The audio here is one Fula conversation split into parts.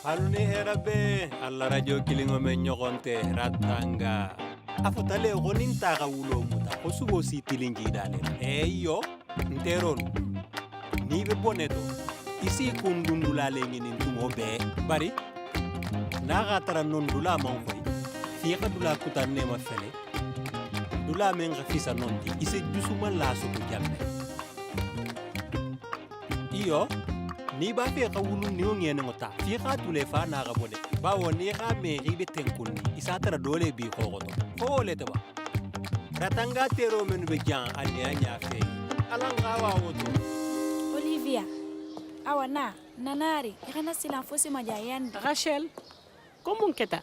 haluni herabe alla radio kilingo men nyokonte ratanga afotale gonin taga wulo muta ko sugo si tilingi dale eyo nteron ni be boneto isi kundundula lengini tumo be bari na gatara non dula man koy fi dula kutanne ma fele dula men gafisa nondi isi jusuma la so ko jamme iyo ni ba fe ka wulu ni ngene ngota fi ka tule fa na ga bode ba woni ka me ribe tenkunni isa tara dole bi ko goto fo le taba ratanga tero men be jan anya nya fe alanga wa woto Olivia awana nanari kana silan fosi majayan Rachel komun keta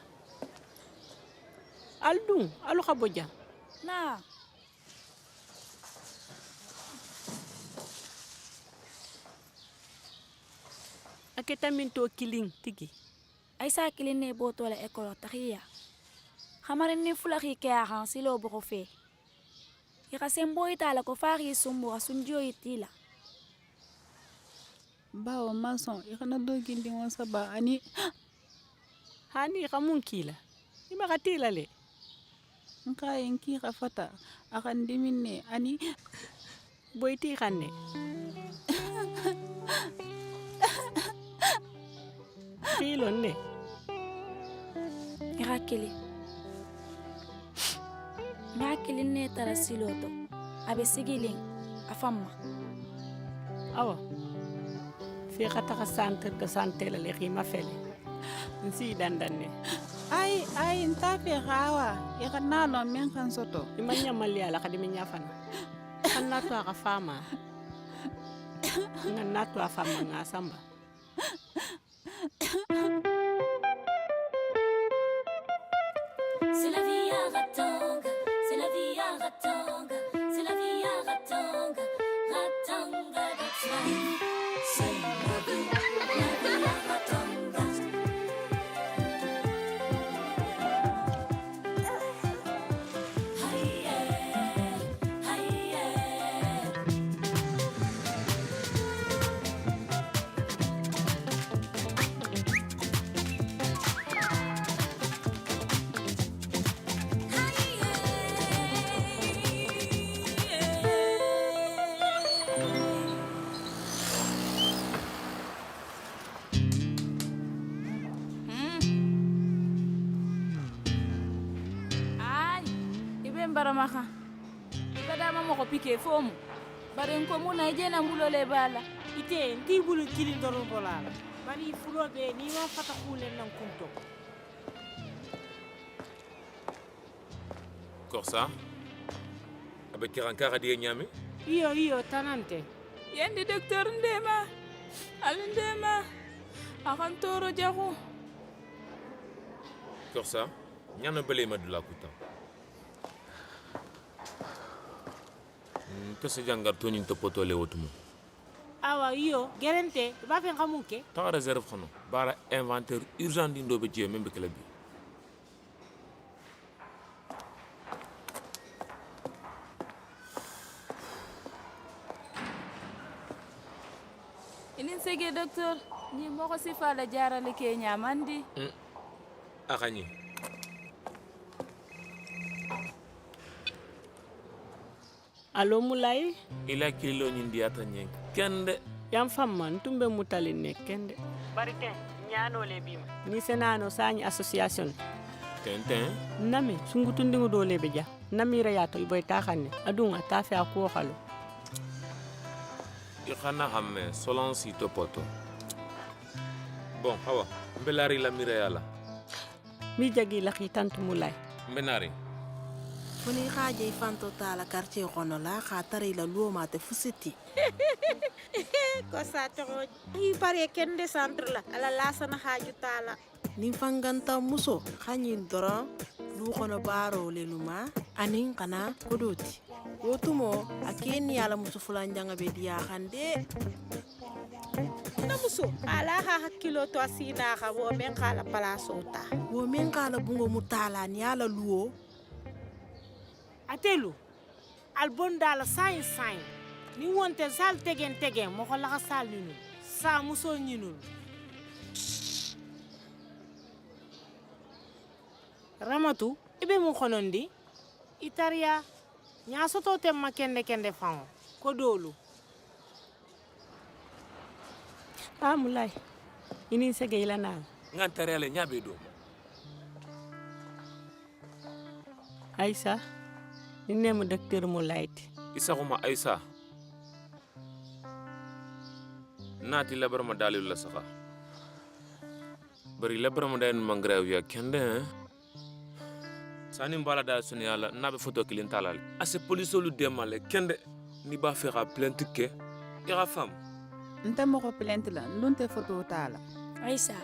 aldun alu khaboja na aketa min to kiling tigi Aisa kilin ne boto la ekolo tahiya Hamarin ni fulaki kaya kan silo boko fe Ika sembo itala ko fari sumbu asunjo itila Bawo mason ikana dogindi wonsa ba ani hani kamun kila ima katila le nka yenki khafata akan diminne ani boyti khanne filon ne Ika kili Nga kilin ne tara silo to Abe sigilin afamma awa fi khata ka santer ka santela le khima fele nsi dandanne ai ntafe gawa ikana no men kan soto imanya mali ala kadimi nyafana kanna to ka fama nganna to afama ngasamba C'est la vie à Ratanga, c'est la vie à Ratanga, c'est la vie à Ratanga, Ratanga, that's life. C'est la vie à Ratanga. Hi yeah, hi yeah. Ay Ibe mbaramaka Ibada mama ko pike fomu Bare nko muna ijena mbulo le bala ite ndi bulu kili ndoro bola bari fulobe ni wa fata khule nan kunto Corsa avec Kirankara di nyame iyo tanante Yendi doktor ndema Alindema Akan toro jahu Corsa nyana bele madula kuta to se jangar to nyin to poto le wotumo awa iyo gerente ba fe xamuke ta réserve xono bara inventaire urgent di ndobe je membe club bi Inin sege doktor Ni moko sifa la jarale ke nyamandi akani alo mulay ila kilo nyin di atanyen kende yam famman tumbe mutali nekende barite nyano le bima ni senano sañi association tenten nami sungutundingo do lebe ja namira yato iboy taxane adunga tafe ko xalo ikana hamme solon si to poto bon hawa mbelari la mirayala mi jagi la xitantu mulay mbenari Funi khaje fanto tala quartier kono la khatari la luoma te fusiti ko sa to yi pare kende centre la ala lasana haju tala nin fanganta muso khanyin doro lu kono baro le luma anin kana kodoti wotumo akeni ala muso fulanjanga be dia khande na muso ala ha hakilo to asina ha wo men kala palaso ta wo men kala bungo mutala ni ala luo atelu albonda la sain ni wonte sal tegen mo ko la sal ninu sa muso nyinul Ramatu ibe mu khonondi itaria nya soto temma kende fango ko dolu Mulai. Ini sege ila na. ngan tarele nyabe do Aisha. Ini mu docteur Mulai. isakuma aisa nati labarma dalil la saka bari labarma dayen mangraw ya kende sani mbala da suni yalla nabe photo kilin talal ase polisolu demale kende ni ba fera plainte ke ira fam nte moko plainte la ndunte photo tala Aisha,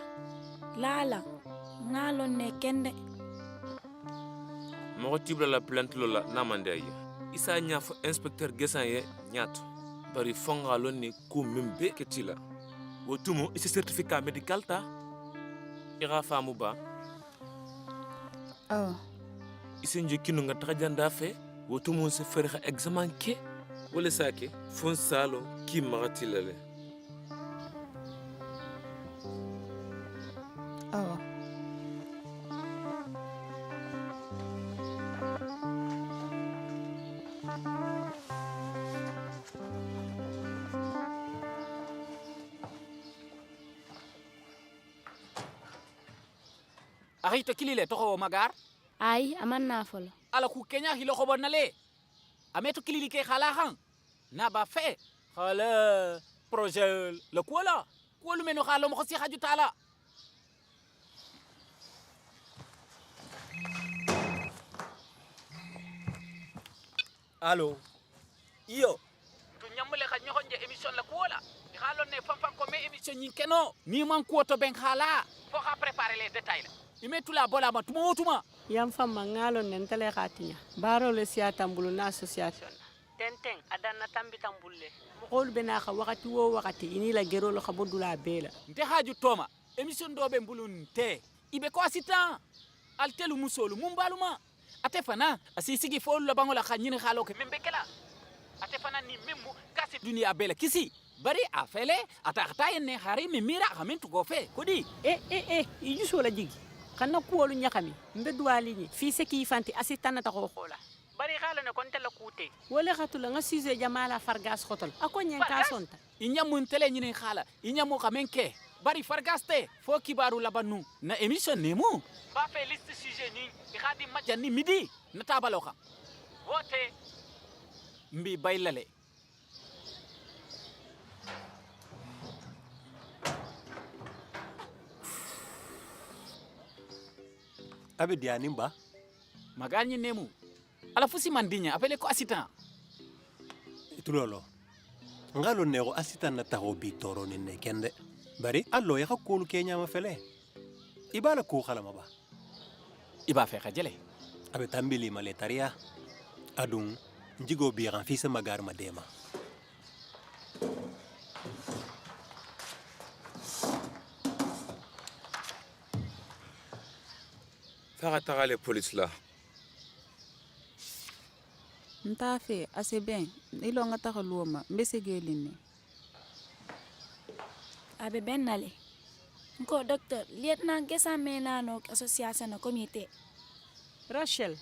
lala, ngalon ne kende. mako tibla la plainte lola namande ay isa nyafo inspecteur gesan ye nyato bari fonga lonni ko membe ketila wotumo isi certificat médical ta ira famu ba awa isi njokinu nga tajanda fe wotumo se ferxa examen ke wala sake fon salo ki magatilale awa Arito kilile toko magar Ay, aman na folo. ala ku kenya hilo ko bonale ameto kilili ke khalahan na ba fe khala projet le kola ko lu meno khalo mo si haju tala Allo. Iyo. to nyamle kha nyohonje émission la kola khalo ne fam ko me émission nyin keno ni man ko to ben khala fo ka préparer les détails imetu la bola ma tuma Yam fama ngalo nentale khatinya. Baro le siya tambulu na association. Tenteng adana tambi tambulle. Mokol bena kha wakati wo wakati ini la gero lo khabodula bela. nte haju toma émission do be mbulun te ibe ko assistant altelu musolu mumbaluma ate fana asisigi fo lo bangola khanyini khalo ke membe kala ate fana ni memu kasi dunia bela kisi bari afele ata khata ne hari mimira khamintu go fe kodi Ijuso la jigi. Kana kuwolu nyakami. Mbe duwali ni. Fise ki fanti assistant ta ko khola. Bari khalo ne konte la kute. Wole khatula nga size jamala fargas khotol. Ako nyanka sonta. inyamu tele nyini khala inyamu kamenke bari fargaste fo kibaru labanu na émission nemu ba fe liste sujet ni khadi majani midi na tabalo kha wote mbi baylale Abe dianimba. magani nemu ala fusi mandinya apele ko assistant Itulolo. Ngalo nego asitan na taho bitoro ni ne kende. Bari allo ya kulu Kenya mafele. Ibala ku khalama ba. iba fe khajele Abe tambili maletaria. Adun njigo biran fisa magar madema. fara tagale police la nta fe ase ben ilo nga taxa luoma mbese gelinne Abe bennale. Nko docteur, lieutenant gesa menano association na comité. Rachel.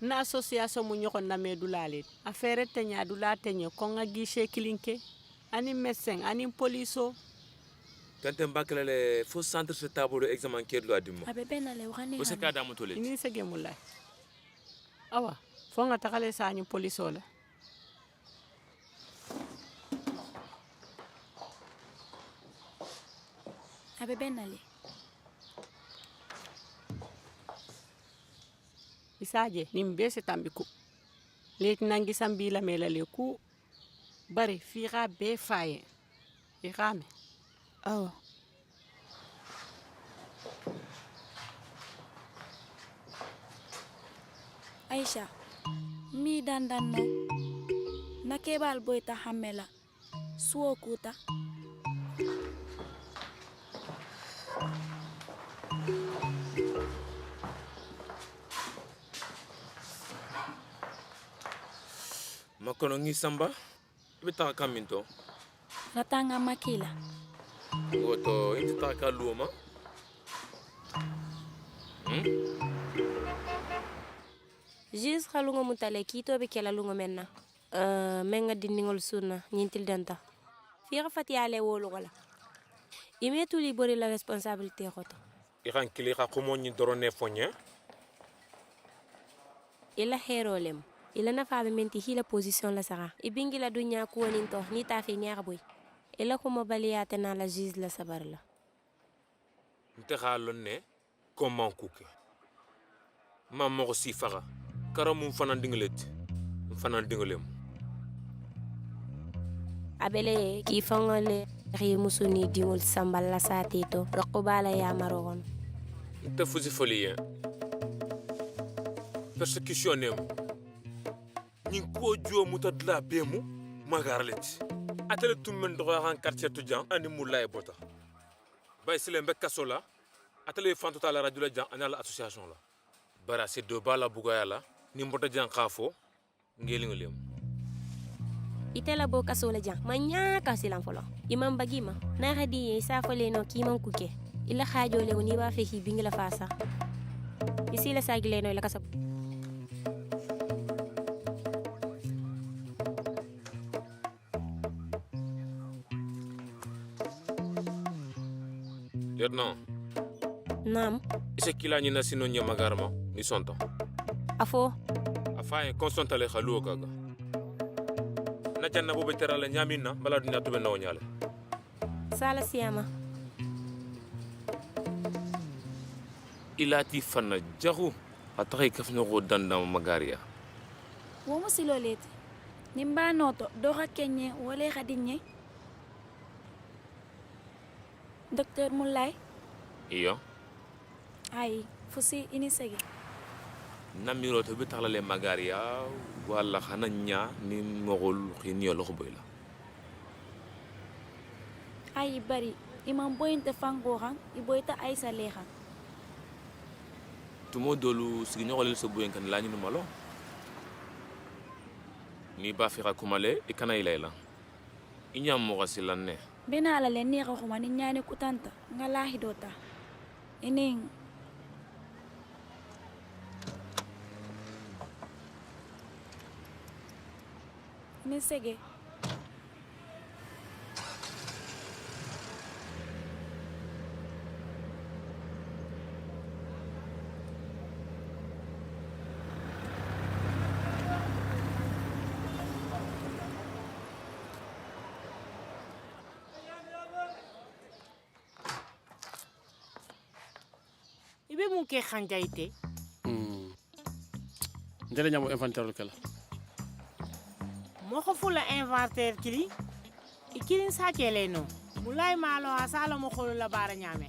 Na association mu nyokon na medulale. Affaire tenya dula tenye konga gishe kilinke. Ani médecin, ani poliso. tante mbakale fo centre se tabolo examen kedlo adimo Abe bennale waxane. wose ka damu tole Ini sege mulai. Awa. Fonga takale sa ani poliso la. Abe bennale. Isaje nimbese tambiku. Lek nangi sambila melale ku. Bari fira be faye. Irame. awa Aisha, mi dandan no. Na kebal boyta hamela. Suo kuta. makono ngi samba be ta kaminto Ratanga makila. woto inti ta ka luoma jus khalungo mutale kito be kela lungo menna menga dindingol sunna nyintil danta fiira fati ale wolu wala ime tuli bori la responsabilité khoto ikan kili ka kumo ni dorone fonya ila herolem ila na fa menti hila position la sara ibingi la dunya ko woninto ni ta fe nyaaka boy ila ko mobaliyata na la jus la sabarla nte khalonne comment kuke mammo ko sifara karamu fanan dingelet fanan dingelem abele ki fangole ri musuni dingol sambal la satito raqubala ya marogon nte fusi folie persécution nem ni ko jo mutadla bemu magarlet atele tummen do han quartier tujan ani mulay bota bay sile mbekka sola atele fanto la radio la jan anala association la bara se do bala bugayala ni mbota jan khafo ngelingolem itela bo kasola jan manya kasilan folo imam bagima na hadi isa fole no kiman kuke ila khajo le ni ba fe hi bingla fasa isi la sagile no ila kasab lieutenant nam ise kila ni nasino nya magarma ni sonto afo afa constant le khalu kaga na janna bo betera la nyamina bala dunya tube no nyale sala siyama ilati fanna jahu atay kafno go danda magaria wo musiloleti nimba noto do kenye wole khadinye docteur Moulay iyo ay fusi ini sege namiro to betala le magaria wala khananya ni mogol khini lo khoyla ay bari imam boyinte fango han iboyta aisa lehan tumo dolu sigi ñogol so buyen kan lañu no malo ni ba fi rakumale e kana ilayla inyam mo gasilanne bena ala le ni ko mani nyane kutanta ngala hidota inin ni sege ibe mun ke khanjaite ndele nyamo inventaire kala mo ko fula inventaire kili ikilin sa kele no mulay malo asala mo kholo la bara nyame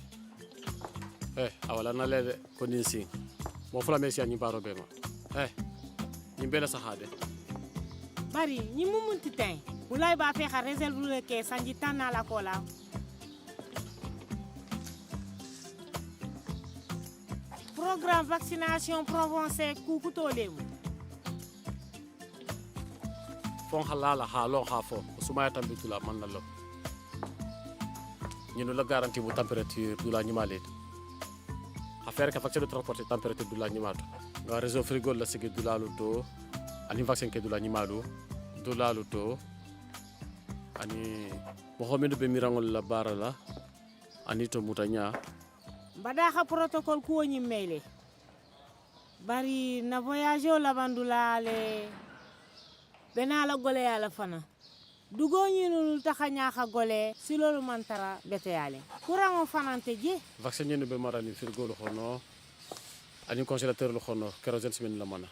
awala na lede kondinsi mo fula mesi ani baro bema ni bela sahade bari ni mumun titain mulay ba fe xa réserve le ke sanji tanna la kola programme vaccination provençais kukuto lemu fon halala halo hafo sumaya tambitula manalo ñinu la garantie bu température dula ñimalet affaire ka vaccin de transporter température dula ñimato nga réseau frigo la sigi dula lu to ani vaccin ke dula ñimado dula lu to ani mohamed be mirangol la barala ani to mutanya bada xa protocole ko ñi mele bari na voyage la bandula le benala gole yala fana dugo ñinu taxanya xa gole si lolu mantara bete yale courant fanante je vaccin ñenu be marani frigo lu xono ani congélateur lu xono kérosène semaine la mana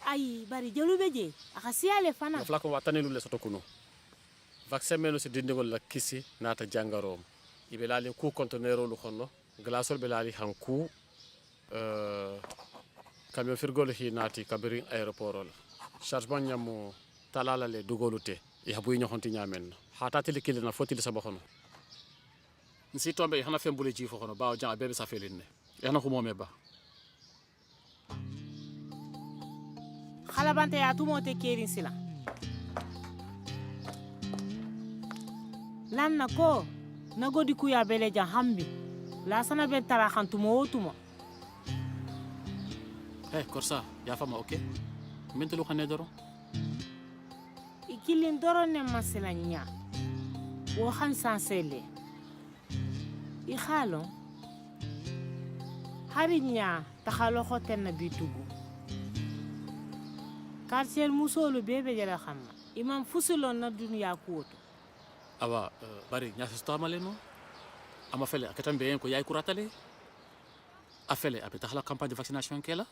ay bari jelu be je axa siale fana fla ko watane lu le soto kuno vaccin meno si dindigol la kisi nata jangarom ibe lali ku conteneur lu xono glaçol be lali hanku camion frigo lu hi nati kabiri aéroport la chargement ñamu talala le dugolute ya buy ñoxonti ñamen hata tele kilina fotili sabaxono nsi tombe xana fembule ji fo xono baaw jang bebe safeline yana ko momé ba xalabante ya tumote kerin sila lanna ko nagodi ku ya bele ja hambi la sana ben tara xantumo wotumo Korsa ya fama ok mentelu xane doro ikilin doro ne masila nya wo han sansele i xalo hari nya taxalo xoten na bitugu quartier musolu bebe jara xamma imam fusilon na dunya kuoto awa bari nya sistamale no ama fele akatam be ko yaay kuratale afele abe taxla campagne de vaccination kela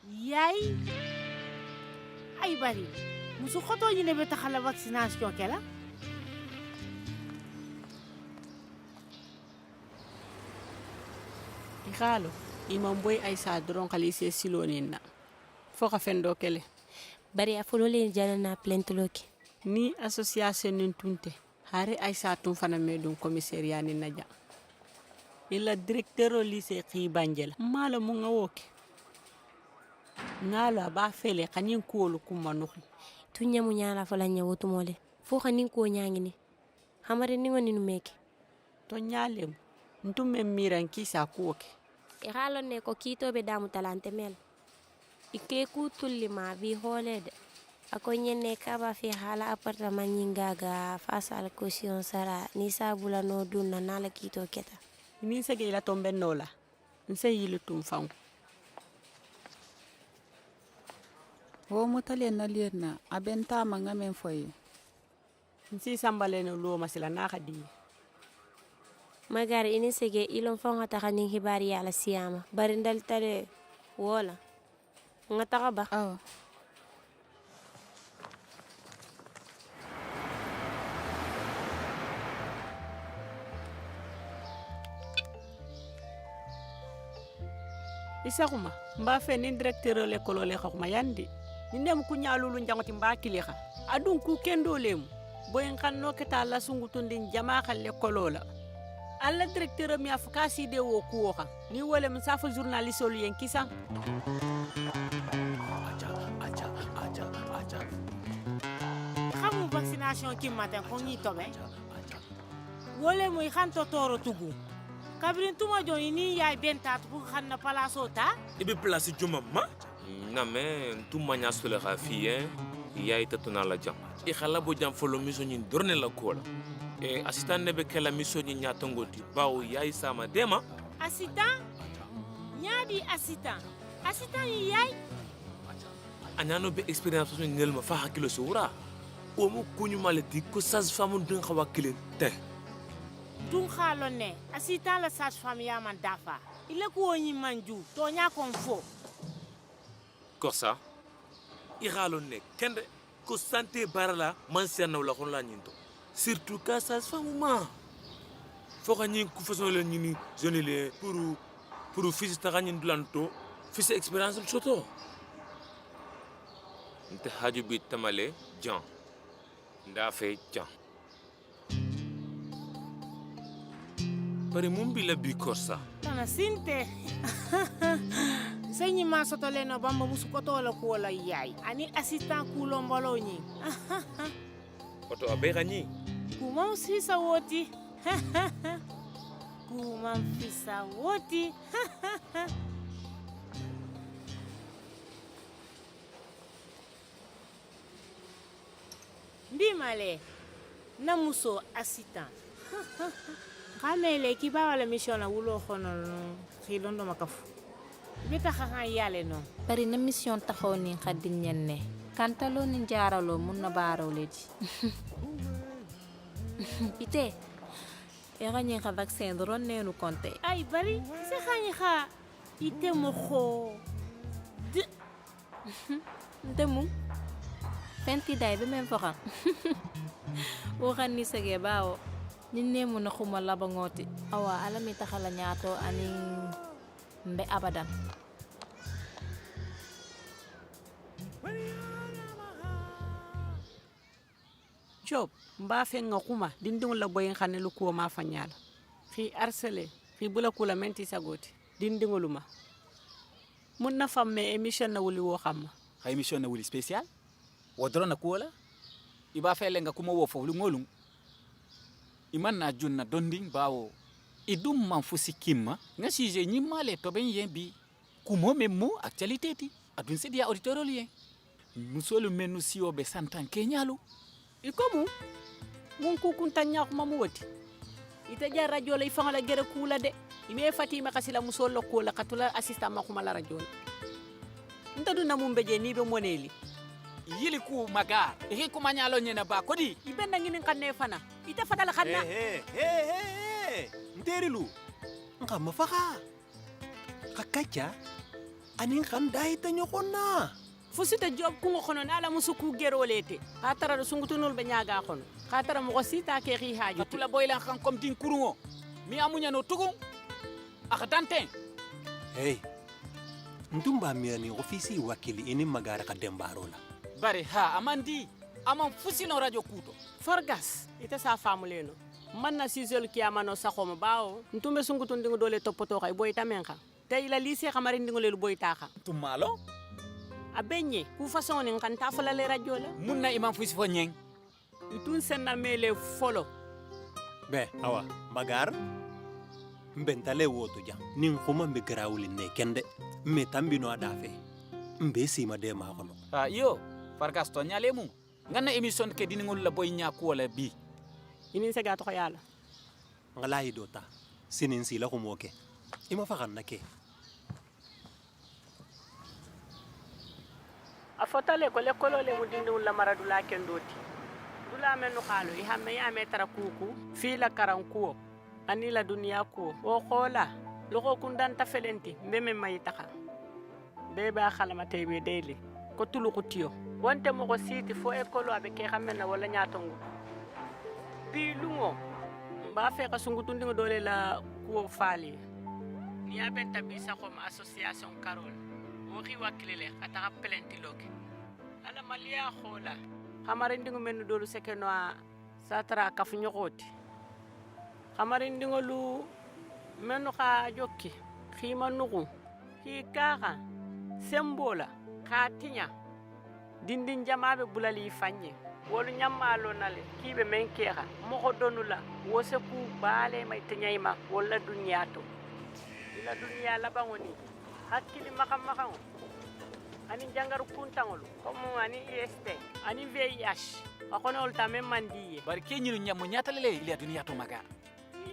yaay ay bari musu xoto ñi ne be taxala vaccination kela Ikalo, imam boy ay sa doron kali se silonin na. Fo ka fendo kele. bari a folo le jana na plentoloki Ni association nin tunte. Hare ay sa tun fana medun commissariat ni naja. Ila directeur lycée Xibanjel. Mala mu nga woke. Ngala ba fele kanyin kuolu kumanuku. tunya mu nyala fala nya wotu mole fo xanin ko nyaangi ni hamare ni ngoni numeke To nyalem. Ntume miran kisa kuoke. e xalo ne ko kito be damu talante mel ike ku tulli ma bi holede ako nyenne ka ba fi hala appartement nyingaga face al caution sara ni sabula no dunna nala kito keta Ni sege ila tombe nola. Nse yilu tum fangu. wo mutale na lierna abenta manga men foye Nsi sambale no lo masila na khadi. magari ini sege ilon fonga ta kanin hibari ala siyama bari ndal tale wala ngata ka ba awa Isakuma mba fe ni directeur l'école le khakuma yandi. Ni nem ku nyalulu njangoti mba kiliha. Adun ku kendo lemu. Boyen kanno keta la sungutundi jama khal l'école la. Alla directeur mi afukasi de wo ku woka. Ni wole msafa journaliste olu yen kisa. xamu vaccination ki matin ko ñi tobe wole muy xanto toro tugu kabrin tuma jo ini yaay benta tu xanna palaso ta Ibe place juma ma? Na me tu manya sule ka fi ya ita tuna la jam. I khala bo jam folo miso nyin dorne la kola. E assistant ne be kala miso nyin nyatongoti bawo yayi sama dema. assistant ñaadi assistant yi yaay Anyano be experience so ngel ma fa hakilo so wura. O mo kunyu maleti ko sas famu dun xawa kilen te. dun xalo ne assistant la sage femme ya man dafa ile ko ñi manju to nya kon fo Kosa. I xalo ne kende ko santé barala man serna wala kon la nyinto. Surtout ka sas famu ma. Fo ka nyin ku façon le nyini jeune le pour fils ta nyin dulanto fils expérience soto. Nte haju bi tamale jan. Nda fe jan. Pare mun bi la bi korsa. tana sinte senyi ma soto le no bamba musu ko to la ko la yaay ani assistant ku lo mbolo ñi Oto abe gani. ku mam sisa woti ku mam fisa woti Ndimale na muso assistant kamele ki ba wala mission la wulo khono khilondo makafu bita kha yale no bari na mission taxaw ni xadin ñenne kantalo ni jaaralo mun na baaraw leji ite e gagne ka vaccin doron nenu konte ay bari se khani kha ite mo kho demu fenti day be men foxam wo xani sege bawo ninne mu na xuma laba ngoti awa alami taxala ñaato ani mbe abadan Job mba fe nga kuma dinding la boyen xane lu ko ma fanyala. Fi harcelé fi bula kula menti sagoti dindingoluma. Mun na famme émission na wuli wo xam. Ha émission na wuli spécial wo doro na kuola iba fele nga kuma wo fo lu ngolum iman na junna donding bawo idum man fusi kimma nga sije nyimale to ben yembi kumo memmo actualité ti adun sidi ya auditorol ye musolu menu siyo be santan kenyalu ikomu mun kukunta ñaakuma mu woti ite ja radio la ifanga la gere kula de ime fatima kasila musol lo kula katula assistant makuma la radio nta duna mumbe je ni be moneli yili ku magar e ko manyalo nyena ba kodi ibe nangini kanne fana ite fatala xanna nterilu nga mafaka kakacha anin kan dai ta nyokona fusita job ku ngono ala musuku gerolete katara sungutunul be nyaaga xono katara mo sita ke xi haaju atula boylan kan kom tin kurungo mi amunya no tugu akadante hey ntumba mirani ofisi wakili ini magara ka dembarola bare ha amandi amam fusino radio kuto fargas ite sa famuleno man na sizol ki amano saxoma bawo ntumbe sungutun dingo dole topoto kay boy tamenka tay la lycée xamari dingo lelu boy taxa tumalo abenye ku façon ni kan ta fala le radio la munna imam fusi fo nyeng itun senna mele folo be awa magar mbentale woto jam nin xuma mbe grawuli ne kende me tambino adafe mbe sima de ma xono yo fargas to nyale mu ngana emission ke diningol la boy nyaku wala bi ini sega to yalla ngala idota sinin sila xumoke ima faxan nake afotale ko le kolo le mu dindul la maradula kendoti dula menu xalo ihamme ya metara kuku fi la karankuo ani la dunia ko o xola loko kundanta felenti mbeme mayitaka bebe akhala tebe daily ko tulu ko tiyo wonte mo ko siti fo ekolo abe ke xamena wala nyaatongu bi lungo ba fe ka sungutundi ngo dole la ko fali ni abenta bi sa ko association carol wo xi wakilele ata plenti loke ala malia xola xamare ndingo men dolu sekeno satra kafu nyokoti xamare ndingo lu menu xa jokki xima nugu ki kaxa sembola xa tiña dindin jamabe bulali fanye wolu ñammalo nale kibe men kexa moxo donula wo se ku baale may tiñayma wala duniya to ila duniya labango ni hakkili maxam-maxango ani jangaru kuntangolu comme ani IST ani VIH akonol ta même mandiye bar keñinu ñammo ñatalele ila duniya to maga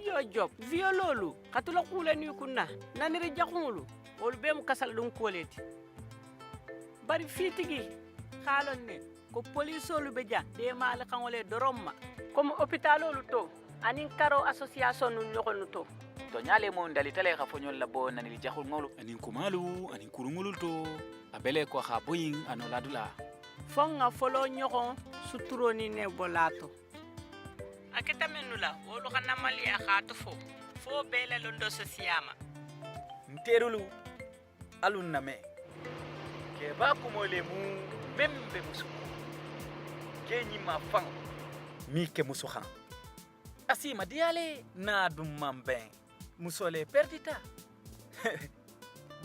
yo job viololu katula kula ni kunna naniri jaxulu wol bem kasal dum koleti bari fitigi xalon ne ko polisolu be ja de mal xangole doromma comme hôpitalolu to anin karo association nu ñokonu to ñale mo ndali tale xa foñol la bo nanili jaxul ngolu anin kumalu anin kurungulul to abele ko xa boyin anola dula fonga folo ñokon suturoni ne bolato aketa menula wolu xana maliya xatu fo bele londo sosiyama nterulu alun name ke ba ko mole mu membe musu ke ni ma fang mi ke musu khan asima diale na dum mambe musole perdita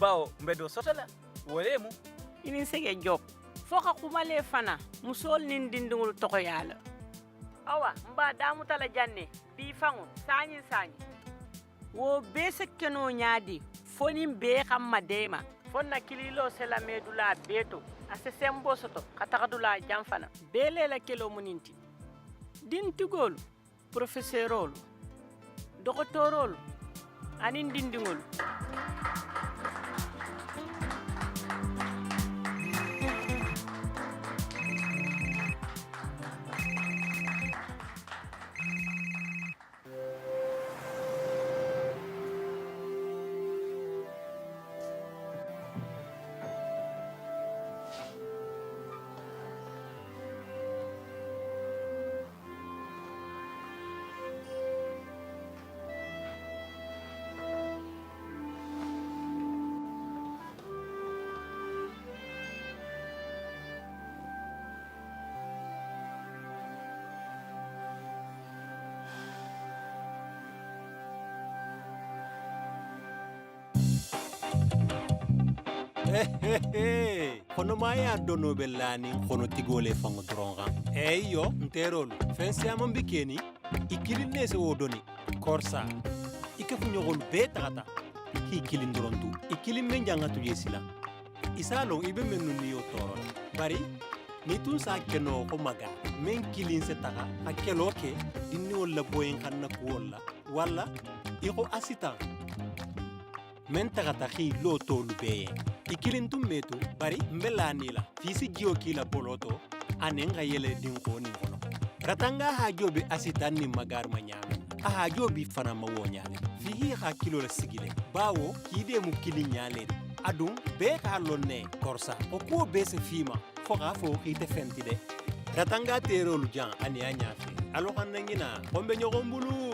bawo mbedo sotala wole mu ini sege job fo ka kumale fana musol nin dindungul toko yala awa mba damu tala janne bi fangu sanyi wo be sekkeno nyaadi fonin be xamma dema fonna kililo sela medula beto ase sembo soto katakadula jamfana bele la kelo muninti din tugolu professorolu doktorolu anin dindingolu kono maya dono belani kono tigole fango dronga eyo nterol fensiama mbikeni ikiline se wodoni korsa ikafu nyogol be tata ki kilin drontu ikilin men jangatu yesila isalon ibe mennu ni yo toro bari ni tun sa keno ko maga men kilin se taga a kelo ke dinni wala boyen xanna ko wala wala iko asitan men taga taxi lo tolu beye ikilin tum metu bari mbelani la fisi jio kila boloto anen ga yele din ko ni kono ratanga ha jobe asitan ni magar ma nyame a jobi fana ma wonyale fihi ha kilo la sigile bawo kide mu kilin nyale adum be ka lonne korsa o ko be se fima fo ga fo ite fenti de ratanga terolu jan ani anya fi alo kan ngina kombe nyogombulu